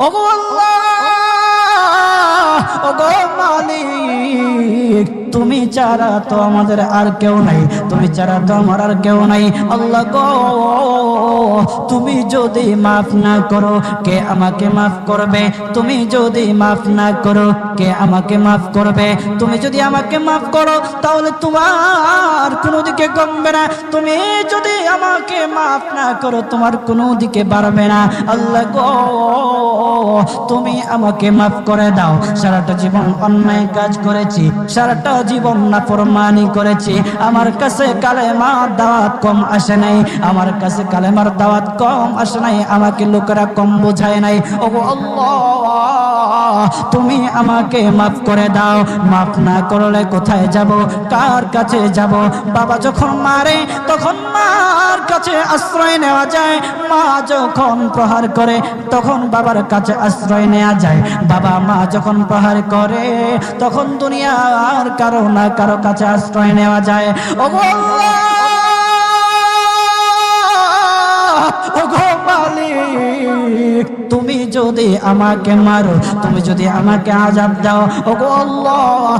ওগো আল্লাহ, ওগো মালিক, তুমি ছাড়া তো আমাদের আর কেউ নাই, তুমি ছাড়া তো আমার আর কেউ নাই। আল্লাহ গো, তুমি যদি মাফ না করো কে আমাকে মাফ করবে? তুমি যদি মাফ না করো কে আমাকে মাফ করবে? তুমি যদি আমাকে মাফ করো তাহলে তোমার কোনো দিকে কমবে না, তুমি যদি আমাকে মাফ না করো তোমার কোনো দিকে বাড়বে না। আল্লাহ গো, তুমি আমাকে মাফ করে দাও। সারাটা জীবন অন্যায় কাজ করেছি, সারাটা জীবন নাফরমানি করেছি, আমার কাছে কালেমার দাওয়াত কম আসে নাই, আমার কাছে কালেমার দাওয়াত কম আসে নাই, আমাকে লোকেরা কম বোঝায় নাই। ওগো আল্লাহ, তুমি আমাকে মাফ করে দাও। মাফ না করলে কোথায় যাব, কার কাছে যাব? বাবা যখন মারে তখন মার কাছে আশ্রয় নেওয়া যায়, মা যখন প্রহার করে তখন বাবার কাছে আশ্রয় নেওয়া যায়, বাবা মা যখন প্রহার করে তখন দুনিয়ার কারো না কারো কাছে আশ্রয় নেওয়া যায়। ওগো আল্লাহ, ওগো মালিক, তুমি যদি আমাকে মারো, তুমি যদি আমাকে আযাব দাও, ওগো আল্লাহ,